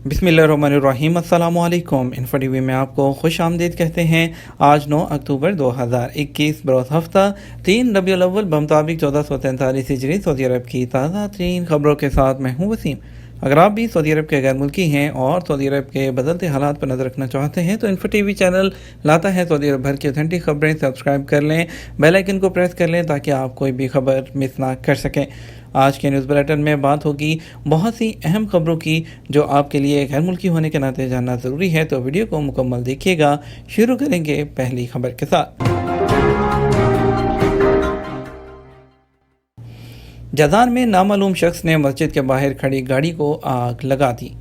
बिस्मिल्लाहिर्रहमानिर्रहीम। अस्सलाम वालेकुम। इन्फो टीवी में आपको खुश आमदीद कहते हैं। आज 9 अक्टूबर 2021 बरोज़ हफ्ता 3 रबीउल अव्वल बमुताबिक 1443 हिजरी सऊदी अरब की ताज़ा तरीन खबरों के साथ मैं हूँ वसीम। अगर आप भी सऊदी अरब के गैर मुल्की हैं और सऊदी अरब के बदलते हालात पर नज़र रखना चाहते हैं तो इन्फो टीवी चैनल लाता है सऊदी अरब भर की ऑथेंटिक खबरें। सब्सक्राइब कर लें, बेल आइकन को प्रेस कर लें ताकि आप कोई भी खबर मिस ना कर सकें। आज के न्यूज़ बुलेटिन में बात होगी बहुत सी अहम खबरों की जो आपके लिए गैर मुल्की होने के नाते जानना ज़रूरी है, तो वीडियो को मुकम्मल देखिएगा। शुरू करेंगे पहली खबर के साथ। जज़ान में नामालूम शख्स ने मस्जिद के बाहर खड़ी गाड़ी को आग लगा दी।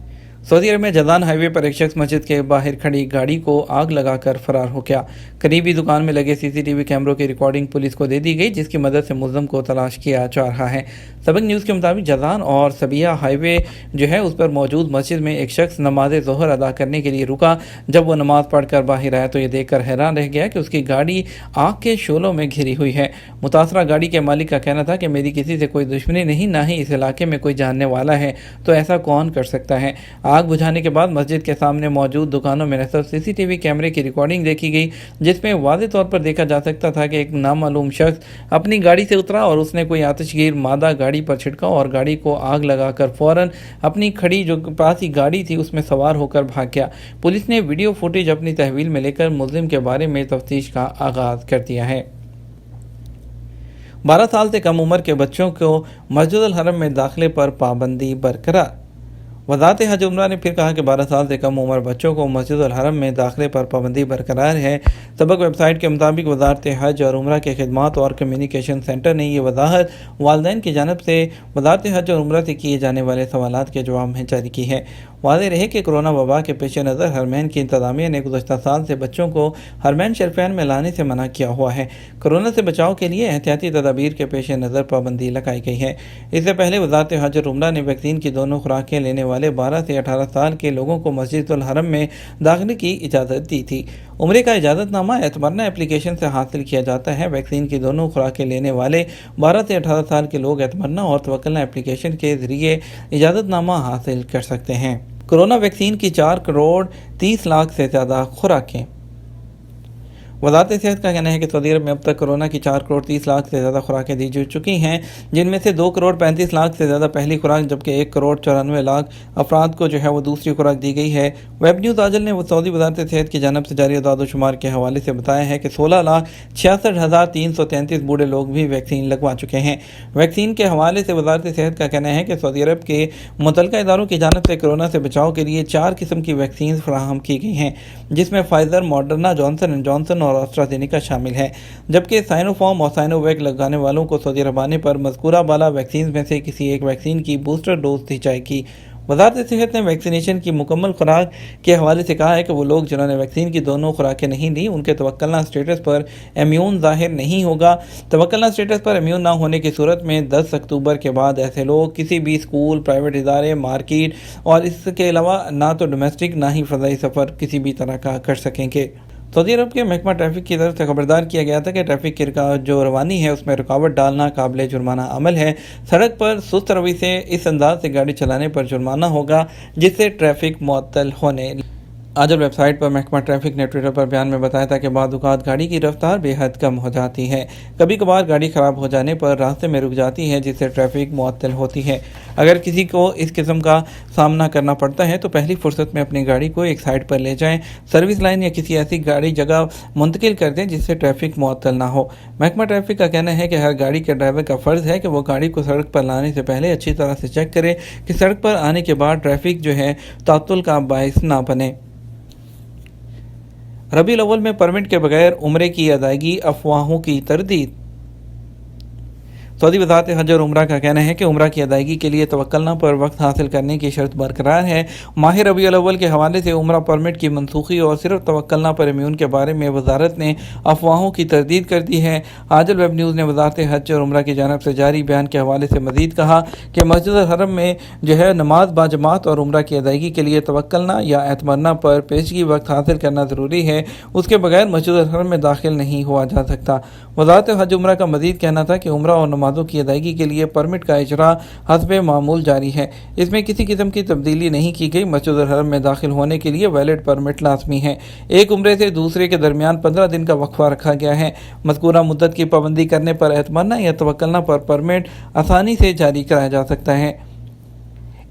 सऊदी अरब में जज़ान हाईवे पर एक शख्स मस्जिद के बाहर खड़ी गाड़ी को आग लगाकर फरार हो गया। करीबी दुकान में लगे सीसीटीवी कैमरों की रिकॉर्डिंग पुलिस को दे दी गई, जिसकी मदद से मुलज़्ज़म को तलाश किया जा रहा है। सबक न्यूज़ के मुताबिक जज़ान और सबिया हाईवे जो है उस पर मौजूद मस्जिद में एक शख्स नमाज ज़ोहर अदा करने के लिए रुका। जब वो नमाज पढ़ कर बाहर आया तो ये देखकर हैरान रह गया कि उसकी गाड़ी आग के शोलों में घिरी हुई है। मुतासरा गाड़ी के मालिक का कहना था कि मेरी किसी से कोई दुश्मनी नहीं, ना ही इस इलाके में कोई जानने वाला है, तो ऐसा कौन कर सकता है। आग बुझाने के बाद मस्जिद के सामने मौजूद दुकानों में नस्ब सीसीटीवी कैमरे की रिकॉर्डिंग देखी गई, जिसमें वाज़ेह तौर पर देखा जा सकता था कि एक नामालूम शख्स अपनी गाड़ी से उतरा और उसने कोई आतिशगीर मादा गाड़ी पर छिड़का और गाड़ी को आग लगाकर फौरन अपनी खड़ी जो पास ही गाड़ी थी उसमें सवार होकर भाग गया। पुलिस ने वीडियो फुटेज अपनी तहवील में लेकर मुलज़िम के बारे में तफ्तीश का आगाज़ कर दिया है। 12 साल से कम उम्र के बच्चों को मस्जिदुल हरम में दाखिले पर पाबंदी बरकरार। वज़ारत हज उम्रा ने फिर कहा कि 12 साल से कम उम्र बच्चों को मस्जिदुल हरम में दाखिले पर पाबंदी बरकरार है। सबक वेबसाइट के मुताबिक वज़ारत हज और उम्रा के खिदमात और कम्युनिकेशन सेंटर ने यह वजाहत वालिदैन की जानब से वज़ारत हज और उम्रा से किए जाने वाले सवालात के जवाब में जारी की है। वाज़ेह रहे कि कोरोना वबा के पेश नज़र हरमैन की इंतज़ामिया ने गुज़श्ता साल से बच्चों को हरमैन शरीफैन में लाने से मना किया हुआ है। कोरोना से बचाव के लिए एहतियाती तदाबीर के पेश नज़र पाबंदी लगाई गई है। इससे पहले वज़ारत हज और उम्रा ने वैक्सीन की दोनों खुराकें लेने वाले 12 से 18 साल के लोगों को मस्जिदुल हरम में दाखिले की इजाज़त दी थी। उम्रे का इजाज़तनामा एतमरना एप्लीकेशन से हासिल किया जाता है। वैक्सीन की दोनों खुराकें लेने वाले 12 से 18 साल के लोग एतमरना और तवक्कलना एप्लीकेशन के ज़रिए इजाज़तनामा हासिल कर सकते हैं। कोरोना वैक्सीन की 4 करोड़ 30 लाख से ज़्यादा खुराकें। वज़ारत सेहत का कहना है कि सऊदी अरब में अब तक कोरोना की 4 करोड़ 30 लाख से ज़्यादा खुराकें दी जा चुकी हैं, जिनमें से 2 करोड़ 35 लाख से ज़्यादा पहली खुराक जबकि 1 करोड़ 94 लाख अफराद को जो है वो दूसरी खुराक दी गई है। वेब न्यूज़ आजल ने सऊदी वज़ारत सेहत की जानब से जारी अदाद शुमार के हवाले से बताया है कि 16,66,333 बूढ़े लोग भी वैक्सीन लगवा चुके हैं। वैक्सीन के हवाले से वज़ारत सेहत का कहना है कि सऊदी अरब के मुतल्लिका इदारों की जानब से कोरोना से बचाव के लिए 4 किस्म की वैक्सीन फराहम की गई हैं, जिसमें Pfizer, Moderna, Johnson and Johnson और एस्ट्राजेनेका शामिल है। जबकि साइनोफार्म और साइनोवैक लगाने वालों को सऊदी अरब आने पर मज़कूरा बाला वैक्सीन में से किसी एक वैक्सीन की बूस्टर डोज दी जाएगी। वज़ारत सेहत ने वैक्सीनेशन की मुकम्मल खुराक के हवाले से कहा है कि वो लोग जिन्होंने वैक्सीन की दोनों खुराकें नहीं ली उनके तवक्कलना स्टेटस पर इम्यून ज़ाहिर नहीं होगा। तवक्कलना स्टेटस पर इम्यून ना होने की सूरत में 10 अक्टूबर के बाद ऐसे लोग किसी भी स्कूल, प्राइवेट इदारे, मार्केट और इसके अलावा ना तो डोमेस्टिक ना ही फ़ज़ाई सफ़र किसी भी तरह का कर सकेंगे। सऊदी अरब के महकमा ट्रैफिक की तरफ से खबरदार किया गया था कि ट्रैफिक की जो रवानी है उसमें रुकावट डालना काबिल जुर्माना अमल है। सड़क पर सुस्त रवि से इस अंदाज से गाड़ी चलाने पर जुर्माना होगा जिससे ट्रैफिक मुअत्तल होने। आजल वेबसाइट पर महकमा ट्रैफिक ने ट्विटर पर बयान में बताया था कि बाद औक़ात गाड़ी की रफ्तार बेहद कम हो जाती है। कभी कभार गाड़ी ख़राब हो जाने पर रास्ते में रुक जाती है जिससे ट्रैफिक मुअत्तल होती है। अगर किसी को इस किस्म का सामना करना पड़ता है तो पहली फुर्सत में अपनी गाड़ी को एक साइड पर ले जाएं, सर्विस लाइन या किसी ऐसी गाड़ी जगह मुंतकिल कर दें जिससे ट्रैफिक मुअत्तल ना हो। महकमा ट्रैफिक का कहना है कि हर गाड़ी के ड्राइवर का फ़र्ज़ है कि वो गाड़ी को सड़क पर लाने से पहले अच्छी तरह से चेक करे कि सड़क पर आने के बाद ट्रैफिक जो है तातुल का बाइस ना बने। रबीउल अव्वल में परमिट के बगैर उम्रे की अदायगी अफवाहों की तरदीद। सऊदी वज़ारत हज और उम्रा का कहना है कि उम्रा की अदायगी के लिए तवक्कलना पर वक्त हासिल करने की शर्त बरकरार है। माह रबीउल अव्वल के हवाले से उम्रा परमिट की मनसूखी और सिर्फ तवक्कलना पर इम्यून के बारे में वज़ारत ने अफवाहों की तरदीद कर दी है। आजल वेब न्यूज़ ने वज़ारत हज और उम्रा की जानब से जारी बयान के हवाले से मज़ीद कहा कि मस्जिदुल हरम में जो है नमाज बाजमात और उम्रा की अदायगी के लिए तवक्कलना या एतमरना पर पेशगी वक्त हासिल करना ज़रूरी है, उसके बगैर मस्जिदुल हरम में दाखिल नहीं हुआ जा सकता। वज़ारत हज उम्रा का मज़ीद कहना था कि उम्रा और नमाज تقاضوں کی ادائیگی کے لیے پرمٹ کا اجرا حسب معمول جاری ہے۔ اس میں کسی قسم کی تبدیلی نہیں کی گئی۔ مسجد الحرم میں داخل ہونے کے لیے ویلڈ پرمٹ لازمی ہے۔ ایک عمرے سے دوسرے کے درمیان 15 دن کا وقفہ رکھا گیا ہے۔ مذکورہ مدت کی پابندی کرنے پر اعتمادنا یا توکلنا پر پرمٹ آسانی سے جاری کرایا جا سکتا ہے۔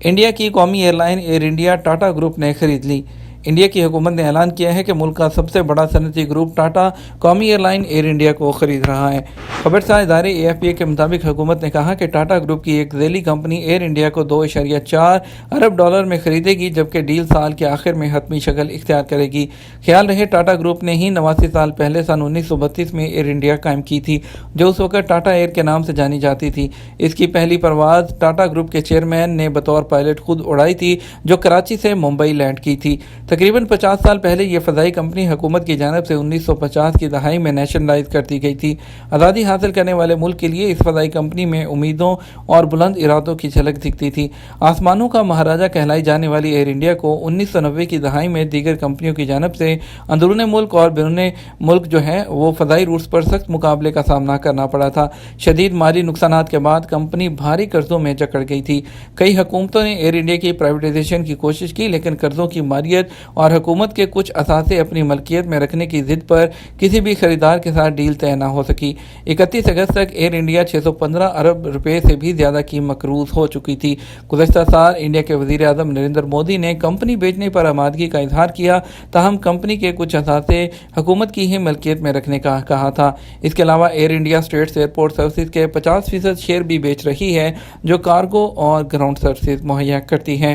انڈیا کی قومی airline Air India Tata group نے خرید لی۔ انڈیا کی حکومت نے اعلان کیا ہے کہ ملک کا سب سے بڑا صنعتی گروپ ٹاٹا قومی ایئر لائن ایئر انڈیا کو خرید رہا ہے۔ خبرساز ادارے AFP کے مطابق حکومت نے کہا کہ ٹاٹا گروپ کی ایک ذیلی کمپنی ایئر انڈیا کو $2.4 ارب میں خریدے گی، جبکہ ڈیل سال کے آخر میں حتمی شکل اختیار کرے گی۔ خیال رہے ٹاٹا گروپ نے ہی 89 سال پہلے سن 1932 میں ایئر انڈیا قائم کی تھی، جو اس وقت ٹاٹا ایئر کے نام سے جانی جاتی تھی۔ اس کی پہلی پرواز ٹاٹا گروپ کے چیئرمین نے بطور پائلٹ خود اڑائی تھی، جو کراچی سے ممبئی لینڈ کی تھی۔ تقریباً 50 سال پہلے یہ فضائی کمپنی حکومت کی جانب سے 1950 کی دہائی میں نیشنلائز کر دی گئی تھی۔ آزادی حاصل کرنے والے ملک کے لیے اس فضائی کمپنی میں امیدوں اور بلند ارادوں کی جھلک دکھتی تھی۔ آسمانوں کا مہاراجہ کہلائی جانے والی ایئر انڈیا کو 1990 کی دہائی میں دیگر کمپنیوں کی جانب سے اندرون ملک اور بیرون ملک وہ فضائی روٹس پر سخت مقابلے کا سامنا کرنا پڑا تھا۔ شدید مالی نقصانات کے بعد کمپنی بھاری قرضوں میں جکڑ گئی تھی۔ کئی حکومتوں نے ایئر انڈیا کی پرائیویٹائزیشن کی کوشش کی، لیکن قرضوں کی مالیت اور حکومت کے کچھ اثاثے اپنی ملکیت میں رکھنے کی ضد پر کسی بھی خریدار کے ساتھ ڈیل طے نہ ہو سکی۔ 31 اگست تک ایئر انڈیا 615 ارب روپے سے بھی زیادہ کی مقروض ہو چکی تھی۔ گزشتہ سال انڈیا کے وزیر اعظم نریندر مودی نے کمپنی بیچنے پر آمادگی کا اظہار کیا، تاہم کمپنی کے کچھ اثاثے حکومت کی ہی ملکیت میں رکھنے کا کہا تھا۔ اس کے علاوہ Air India SATS Airport Services کے 50% شیئر بھی بیچ رہی ہے، جو کارگو اور گراؤنڈ سروسز مہیا کرتی ہے۔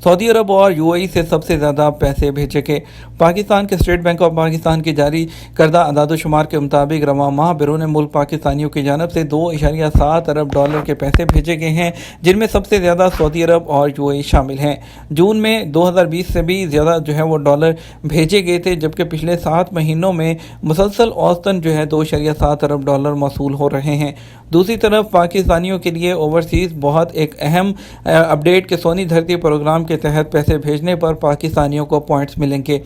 سعودی عرب اور UAE سے سب سے زیادہ پیسے بھیجے گئے۔ پاکستان کے اسٹیٹ بینک آف پاکستان کی جاری کردہ اعداد و شمار کے مطابق رواں ماہ بیرون ملک پاکستانیوں کی جانب سے $2.7 ارب کے پیسے بھیجے گئے ہیں، جن میں سب سے زیادہ سعودی عرب اور UAE شامل ہیں۔ جون میں 2020 سے بھی زیادہ وہ ڈالر بھیجے گئے تھے، جبکہ پچھلے 7 مہینوں میں مسلسل اوسطاً $2.7 ارب موصول ہو رہے ہیں۔ دوسری طرف پاکستانیوں کے لیے اوورسیز بہت ایک اہم اپڈیٹ کہ سونی دھرتی پروگرام کے تحت پیسے بھیجنے پر پاکستانیوں کو پوائنٹس ملیں گے۔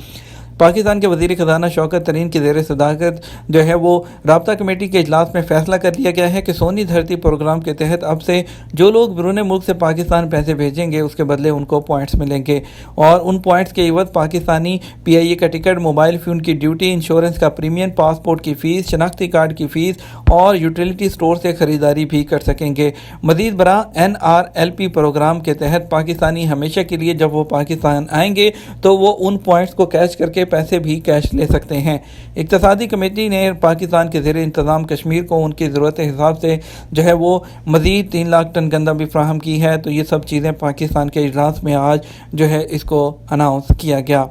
پاکستان کے وزیر خزانہ شوکت ترین کی زیر صدارت وہ رابطہ کمیٹی کے اجلاس میں فیصلہ کر لیا گیا ہے کہ سونی دھرتی پروگرام کے تحت اب سے جو لوگ بیرون ملک سے پاکستان پیسے بھیجیں گے، اس کے بدلے ان کو پوائنٹس ملیں گے، اور ان پوائنٹس کے عوض پاکستانی PIA کا ٹکٹ، موبائل فون کی ڈیوٹی، انشورنس کا پریمیم، پاسپورٹ کی فیس، شناختی کارڈ کی فیس اور یوٹیلیٹی سٹور سے خریداری بھی کر سکیں گے۔ مزید برآں NRLP پروگرام کے تحت پاکستانی ہمیشہ کے لیے جب وہ پاکستان آئیں گے تو وہ ان پوائنٹس کو کیش کر کے پیسے بھی کیش لے سکتے ہیں۔ اقتصادی کمیٹی نے پاکستان کے زیر انتظام کشمیر کو ان کی ضرورت حساب سے وہ مزید 3 لاکھ ٹن گندم بھی فراہم کی ہے۔ تو یہ سب چیزیں پاکستان کے اجلاس میں آج اس کو اناؤنس کیا گیا۔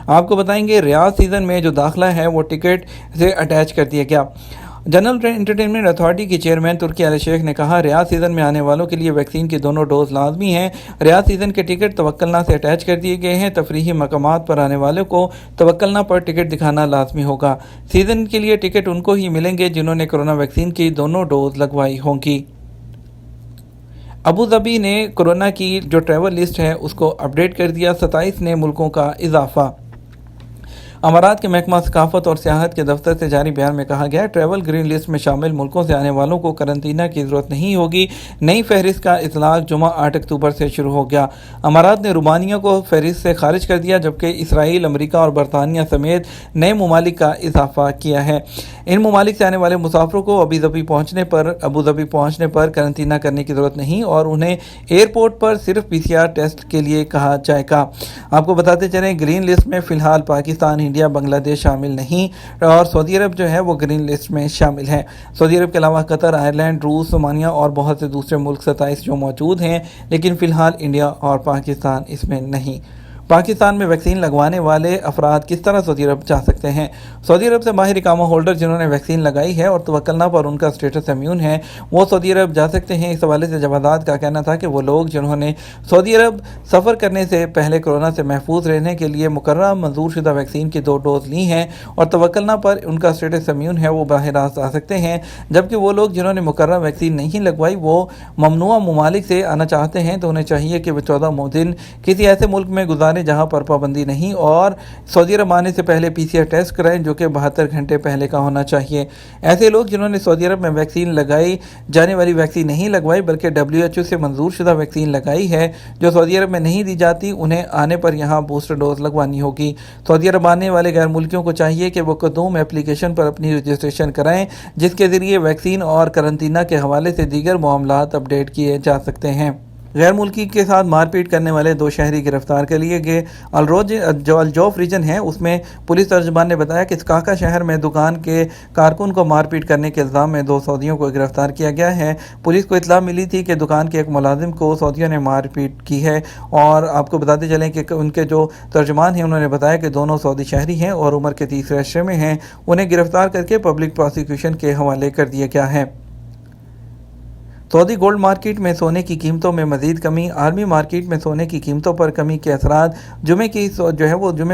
آپ کو بتائیں گے ریاض سیزن میں جو داخلہ ہے وہ ٹکٹ سے اٹیچ کر دیا گیا۔ جنرل انٹرٹینمنٹ اتھارٹی کی چیئرمین ترکی آل شیخ نے کہا، ریاض سیزن میں آنے والوں کے لیے ویکسین کی دونوں ڈوز لازمی ہیں۔ ریاض سیزن کے ٹکٹ توکلنا سے اٹیچ کر دیے گئے ہیں۔ تفریحی مقامات پر آنے والوں کو توکلنا پر ٹکٹ دکھانا لازمی ہوگا۔ سیزن کے لیے ٹکٹ ان کو ہی ملیں گے جنہوں نے کورونا ویکسین کی دونوں ڈوز لگوائی ہوں گی۔ ابوظہبی نے کورونا کی جو ٹریول لسٹ ہے اس کو اپڈیٹ کر دیا، 27 نئے ملکوں کا اضافہ۔ امارات کے محکمہ ثقافت اور سیاحت کے دفتر سے جاری بیان میں کہا گیا، ٹریول گرین لسٹ میں شامل ملکوں سے آنے والوں کو قرنطینہ کی ضرورت نہیں ہوگی۔ نئی فہرست کا اطلاق جمعہ 8 اکتوبر سے شروع ہو گیا۔ امارات نے رومانیہ کو فہرست سے خارج کر دیا، جبکہ اسرائیل، امریکہ اور برطانیہ سمیت نئے ممالک کا اضافہ کیا ہے۔ ان ممالک سے آنے والے مسافروں کو ابوظہبی پہنچنے پر قرنطینہ کرنے کی ضرورت نہیں اور انہیں ایئرپورٹ پر صرف PCR ٹیسٹ کے لیے کہا جائے گا۔ آپ کو بتاتے چلیں گرین لسٹ میں فی الحال پاکستان، انڈیا، بنگلہ دیش شامل نہیں، اور سعودی عرب وہ گرین لسٹ میں شامل ہے۔ سعودی عرب کے علاوہ قطر، آئرلینڈ، روس، رومانیہ اور بہت سے دوسرے ملک 27 جو موجود ہیں، لیکن فی الحال انڈیا اور پاکستان اس میں نہیں۔ پاکستان میں ویکسین لگوانے والے افراد کس طرح سعودی عرب جا سکتے ہیں؟ سعودی عرب سے باہر اقامہ ہولڈر جنہوں نے ویکسین لگائی ہے اور توکلنا پر ان کا اسٹیٹس امیون ہے، وہ سعودی عرب جا سکتے ہیں۔ اس حوالے سے جوادات کا کہنا تھا کہ وہ لوگ جنہوں نے سعودی عرب سفر کرنے سے پہلے کورونا سے محفوظ رہنے کے لیے مقررہ منظور شدہ ویکسین کی 2 ڈوز لی ہیں اور توکلنا پر ان کا اسٹیٹس امیون ہے، وہ براہ راست آ سکتے ہیں، جبکہ وہ لوگ جنہوں نے مقررہ ویکسین نہیں لگوائی وہ ممنوعہ ممالک سے آنا چاہتے ہیں تو انہیں چاہیے کہ وہ 14 دن کسی ایسے ملک میں گزاریں जहां पर पाबंदी नहीं, और सऊदी अरब आने से पहले PCR टेस्ट कराएं जो कि 72 घंटे पहले का होना चाहिए। ऐसे लोग जिन्होंने सऊदी अरब में वैक्सीन लगाई जाने वाली वैक्सीन नहीं लगवाई बल्कि WHO से मंजूर शुदा वैक्सीन लगाई है जो सऊदी अरब में नहीं दी जाती, उन्हें आने पर यहाँ बूस्टर डोज लगवानी होगी। सऊदी अरब आने वाले गैर मुल्कियों को चाहिए कि वो कदूम एप्लीकेशन पर अपनी रजिस्ट्रेशन कराएं जिसके ज़रिए वैक्सीन और करंतना के हवाले से दीगर मामलात अपडेट किए जा सकते हैं। गैर मुल्की के साथ मारपीट करने वाले 2 शहरी गिरफ्तार कर लिए गए। जो अलजौफ रीजन है उसमें पुलिस तर्जुमान ने बताया कि स्काका शहर में दुकान के कारकुन को मारपीट करने के इल्ज़ाम में 2 सऊदियों को गिरफ्तार किया गया है। पुलिस को इत्तला मिली थी कि दुकान के एक मुलाजिम को सऊदियों ने मारपीट की है, और आपको बताते चलें कि उनके जो तर्जुमान हैं उन्होंने बताया कि दोनों सऊदी शहरी हैं और उम्र के 30 अशरे में हैं। उन्हें गिरफ्तार करके पब्लिक प्रोसिक्यूशन के हवाले कर दिया गया है। सऊदी गोल्ड मार्केट में सोने की कीमतों में मजीद कमी। आलमी मार्केट में सोने की कीमतों पर कमी के असरात जुमे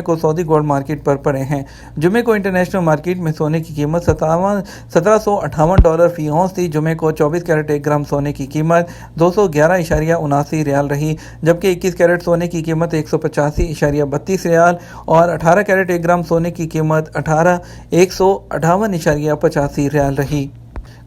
को सऊदी गोल्ड मार्केट पर पड़े हैं। जुमे को इंटरनेशनल मार्केट में सोने की कीमत $1758 फी औंस थी। जुमे को 24 कैरेट 1 ग्राम सोने की कीमत 211.79 रियाल रही, जबकि 21 कैरेट सोने की कीमत 185.32 रियाल और 18 कैरेट 1 ग्राम सोने की कीमत 158.85 रियाल रही।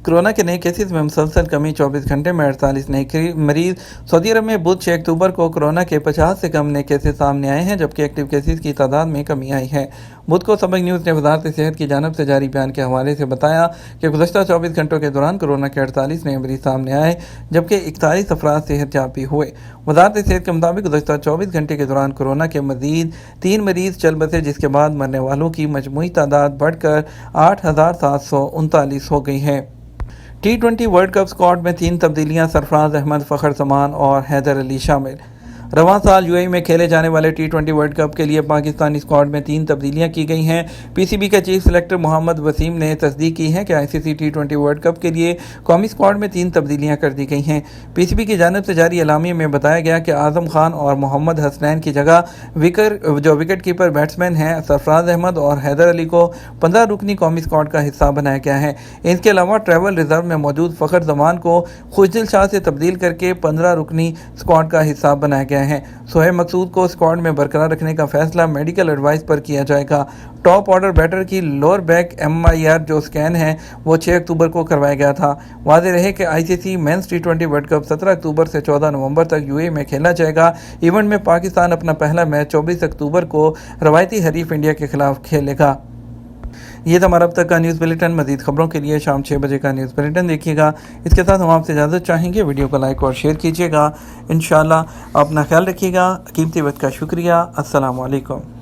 कोरोना के नए केसेस में मुसलसल कमी। 24 घंटे में 48 नए मरीज। सऊदी अरब में बुध 6 अक्टूबर को कोरोना के 50 से कम नए केसेस सामने आए हैं, जबकि एक्टिव केसेस की तादाद में कमी आई है। बुध को सबक न्यूज़ ने वज़ारत सेहत की जानिब से जारी बयान के हवाले से बताया कि गुज़श्ता 24 घंटों के दौरान कोरोना के 48 नए मरीज सामने आए, जबकि 41 अफराद सेहतयाब भी हुए। वज़ारत सेहत के मुताबिक गुज़श्ता 24 घंटे के दौरान कोरोना के मज़ीद 3 मरीज चल बसे, जिसके बाद मरने वालों की मजमूई तादाद बढ़कर 8,739 हो गई है। T20 वर्ल्ड कप स्क्वाड में 3 तब्दीलियां। सरफराज अहमद, फ़खर जमान और हैदर अली शामिल। रवां साल यूएई में खेले जाने वाले T20 वर्ल्ड कप के लिए पाकिस्तानी स्क्वाड में 3 तब्दीलियां की गई हैं। पीसीबी के चीफ सेलेक्टर मोहम्मद वसीम ने तस्दीक की है कि आईसीसी T20 वर्ल्ड कप के लिए कौमी स्क्वाड में 3 तब्दीलियां कर दी गई हैं। पीसीबी की जानिब से जारी एलामिया में बताया गया कि आजम खान और मोहम्मद हसनैन की जगह विकेट कीपर बैट्समैन हैं सरफराज अहमद और हैदर अली को 15 रुकनी कौमी स्क्वाड का हिस्सा बनाया गया है। इसके अलावा ट्रैवल रिजर्व में मौजूद फ़खर जमान को खुशदिल शाह से तब्दील करके 15 रुकनी स्क्वाड का हिस्सा बनाया गया है। सोहेब मकसूद को स्क्वाड में बरकरार रखने का फैसला मेडिकल एडवाइस पर किया जाएगा। टॉप ऑर्डर बैटर की लोअर बैक MIR जो स्कैन है वो 6 अक्टूबर को करवाया गया था। वाज़ेह रहे कि ICC men's T20 world cup 17 अक्टूबर से 14 नवंबर तक यूएई में खेला जाएगा। इवेंट में पाकिस्तान अपना पहला मैच 24 अक्टूबर को रवायती हरीफ इंडिया के खिलाफ खेलेगा। ये था हमारा अब तक का न्यूज़ बुलेटिन। मज़ीद खबरों के लिए शाम 6 बजे का न्यूज़ बुलेटिन देखिएगा। इसके साथ हम आपसे इजाज़त चाहेंगे। वीडियो को लाइक और शेयर कीजिएगा। इंशाअल्लाह अपना ख्याल रखिएगा। कीमती वक्त का शुक्रिया। अस्सलामु अलैकुम।